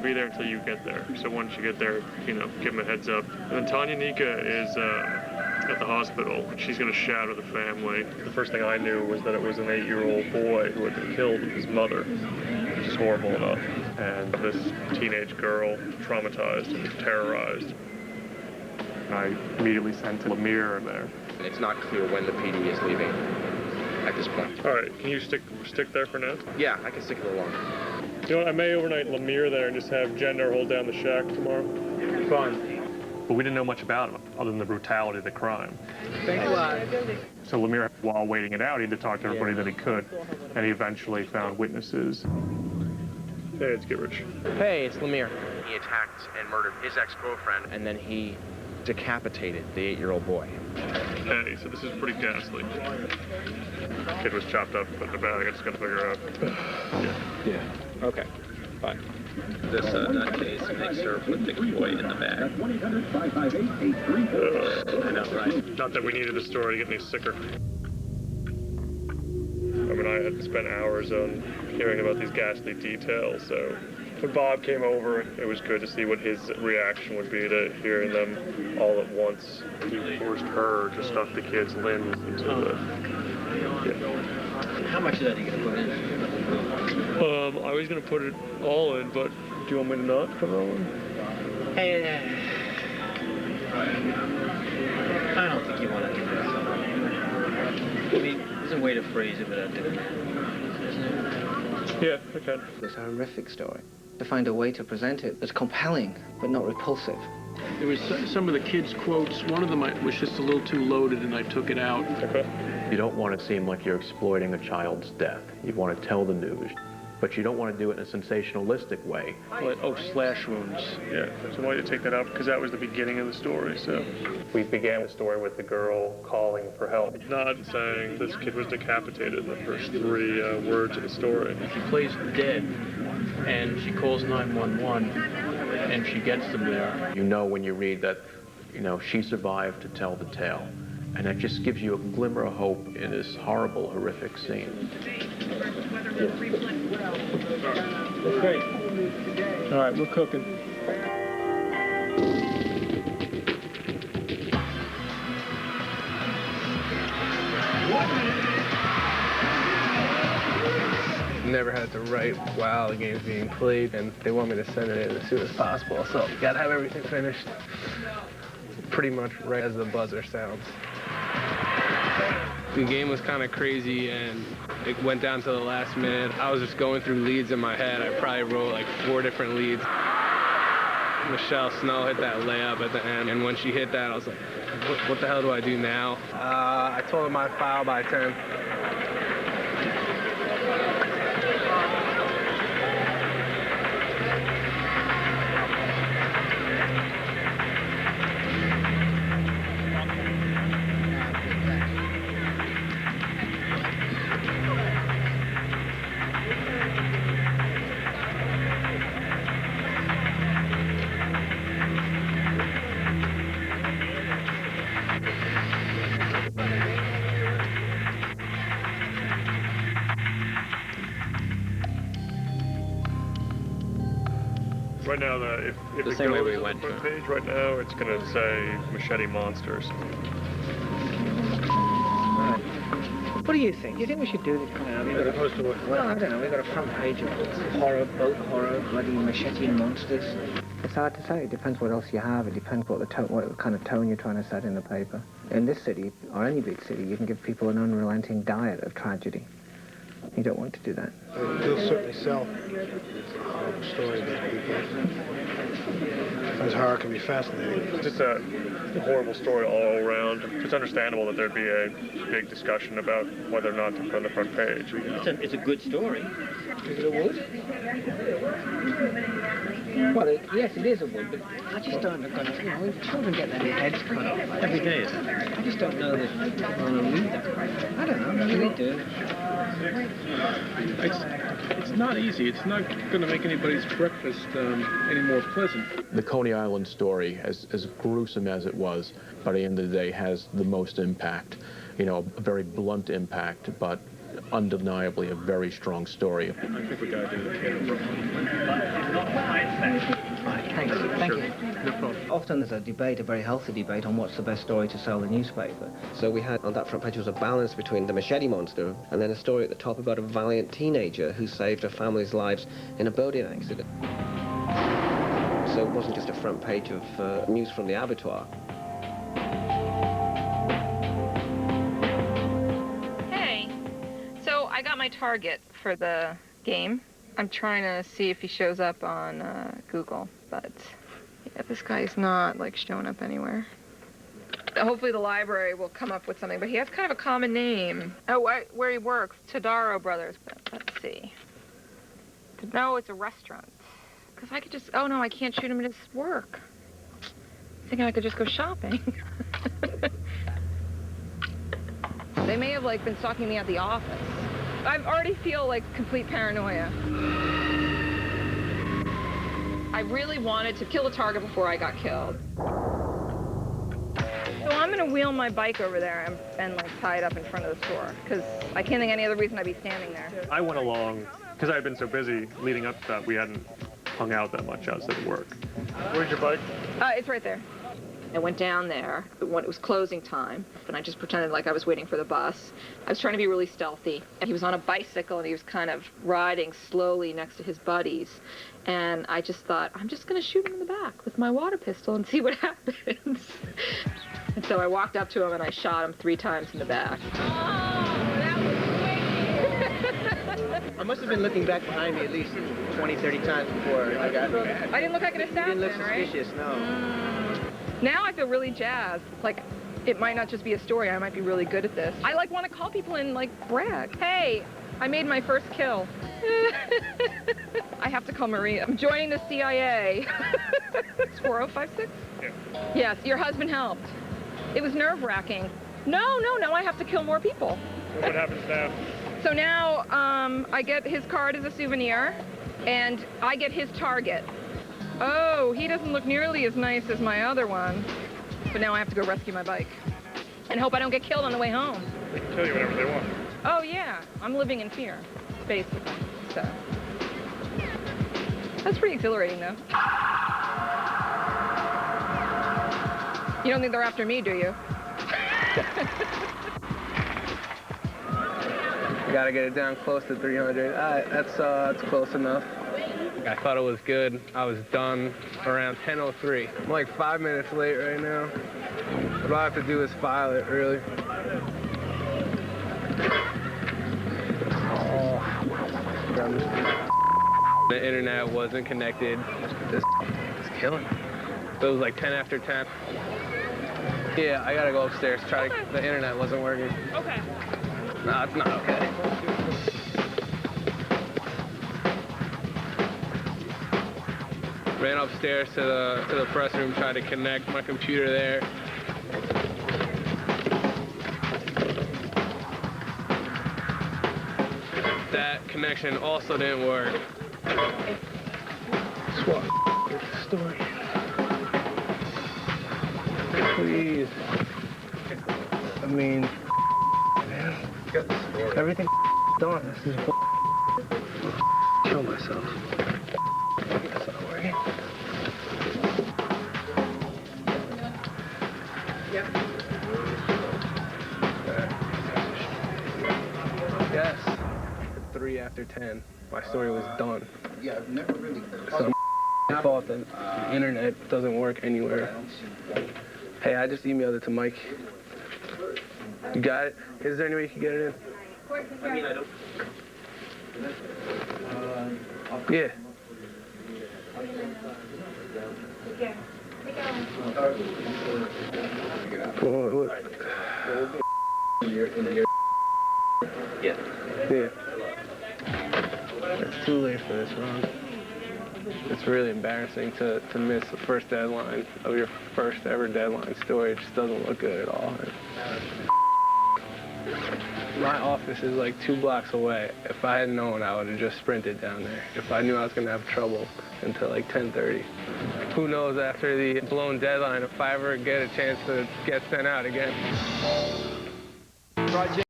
be there until you get there. So once you get there, you know, give them a heads up. And then Tanya Nika is at the hospital. She's going to shadow the family. The first thing I knew was that it was an 8-year-old boy who had been killed with his mother, which is horrible enough. And this teenage girl, traumatized and terrorized. I immediately sent Lemire there. It's not clear when the PD is leaving at this point. All right, can you stick there for now? Yeah, I can stick a little longer. You know what, I may overnight Lemire there and just have Jendar hold down the shack tomorrow. Fine. But we didn't know much about him, other than the brutality of the crime. Thanks a lot. So Lemire, while waiting it out, he had to talk to everybody that he could, and he eventually found witnesses. Hey, it's Gitrich. Hey, it's Lemire. He attacked and murdered his ex-girlfriend, and then he decapitated the 8-year-old boy. Hey, so this is pretty ghastly. Kid was chopped up, put in a bag. I just gotta figure out. Yeah. Okay. Fine. This nutcase makes her put the boy in the bag. I know, right? Not that we needed a story to get any sicker. I mean, I had spent hours on hearing about these ghastly details, so when Bob came over, it was good to see what his reaction would be to hearing them all at once. He forced her to stuff the kid's limbs into the... How much of that are you going to put in? I was going to put it all in, but do you want me to not put it all in? Hey, I don't think you want to do this. I mean, there's a way to phrase it without doing it, isn't it? Yeah, I can. It's a horrific story. To find a way to present it that's compelling, but not repulsive. There was some of the kids' quotes. One of them was just a little too loaded, and I took it out. Okay. You don't want to seem like you're exploiting a child's death. You want to tell the news, but you don't want to do it in a sensationalistic way. Like, oh, slash wounds. Yeah, so why don't you take that out? Because that was the beginning of the story, so. We began the story with the girl calling for help, not saying this kid was decapitated in the first 3 words of the story. She plays dead, and she calls 911, and she gets them there. You know when you read that, you know, she survived to tell the tale. And that just gives you a glimmer of hope in this horrible, horrific scene. Okay. All right, we're cooking. Never had to write while the game's being played, and they want me to send it in as soon as possible, so gotta have everything finished pretty much right as the buzzer sounds. The game was kind of crazy, and it went down to the last minute. I was just going through leads in my head. I probably wrote like 4 different leads. Michelle Snow hit that layup at the end, and when she hit that, I was like, what the hell do I do now? I told her I'd foul by 10. Right now, if The it same way goes we to went the to. front page right now, it's going to say Machete Monsters. What do you think? Do you think we should do this? As opposed to what? Well, I don't know. We've got a front page of horror, boat horror, bloody machete monsters. It's hard to say. It depends what else you have. It depends what kind of tone you're trying to set in the paper. In this city, or any big city, you can give people an unrelenting diet of tragedy. You don't want to do that. It'll certainly sell stories that people. Sometimes horror can be fascinating. It's just a horrible story all around. It's understandable that there'd be a big discussion about whether or not to put on the front page. It's a good story. Is it a wood? Well, yes, it is a wood, but I just don't know, you know, children get their heads cut off every day. I just don't know that people want to read that. I don't know, maybe they do. It's not easy. It's not going to make anybody's breakfast any more pleasant. The Coney Island story, as gruesome as it was, by the end of the day has the most impact. You know, a very blunt impact, but undeniably a very strong story. I think we got to do the Right, thanks. Thank you. No problem. Often there's a debate, a very healthy debate, on what's the best story to sell the newspaper. So we had on that front page was a balance between the machete monster and then a story at the top about a valiant teenager who saved her family's lives in a boating accident. So it wasn't just a front page of news from the abattoir. Hey, so I got my target for the game. I'm trying to see if he shows up on Google, but yeah, this guy's not like showing up anywhere. Hopefully the library will come up with something, but he has kind of a common name. Oh, where he works, Todaro Brothers. But let's see. No, it's a restaurant. Because I could just, oh no, I can't shoot him at his work. Thinking I could just go shopping. They may have like been stalking me at the office. I already feel like complete paranoia. I really wanted to kill the target before I got killed. So I'm gonna wheel my bike over there and like tie it up in front of the store, because I can't think of any other reason I'd be standing there. I went along because I had been so busy leading up to that. We hadn't hung out that much outside of work. Where's your bike? It's right there. I went down there when it was closing time, and I just pretended like I was waiting for the bus. I was trying to be really stealthy. And he was on a bicycle, and he was kind of riding slowly next to his buddies. And I just thought, I'm just going to shoot him in the back with my water pistol and see what happens. And so I walked up to him, and I shot him 3 times in the back. Oh, that was I must have been looking back behind me at least 20, 30 times before I got... I didn't look like an assassin, You didn't look right? suspicious, no. Now I feel really jazzed. Like, it might not just be a story. I might be really good at this. I, like, want to call people and, like, brag. Hey, I made my first kill. I have to call Maria. I'm joining the CIA. It's 4056? Yeah. Yes, your husband helped. It was nerve-wracking. No, I have to kill more people. What happens now? So now, I get his card as a souvenir, and I get his target. Oh, he doesn't look nearly as nice as my other one. But now I have to go rescue my bike. And hope I don't get killed on the way home. They can kill you whenever they want. Oh, yeah. I'm living in fear, basically. So. That's pretty exhilarating, though. You don't think they're after me, do you? Gotta get it down close to 300. That's close enough. I thought it was good. I was done around 10:03. I'm like 5 minutes late right now. What I have to do is file it, really. The internet wasn't connected. This is killing me. So it was like 10 after 10. Yeah, I gotta go upstairs. The internet wasn't working. Okay. No, it's not okay. Ran upstairs to the press room, tried to connect my computer there. That connection also didn't work. Swap. Get the story. Please. I mean, man, everything done. This is kill myself. That's not working. Yes. 3 after 10. My story was done. Yeah, I've never really. So my fault that the internet doesn't work anywhere. Hey, I just emailed it to Mike. You got it? Is there any way you can get it in? I mean, I don't. Yeah. What? Yeah. Yeah. It's too late for this, Ron. It's really embarrassing to miss the first deadline of your first ever deadline story. It just doesn't look good at all. My office is like 2 blocks away. If I had known, I would have just sprinted down there. If I knew I was going to have trouble until like 10:30. Who knows after the blown deadline if I ever get a chance to get sent out again. Project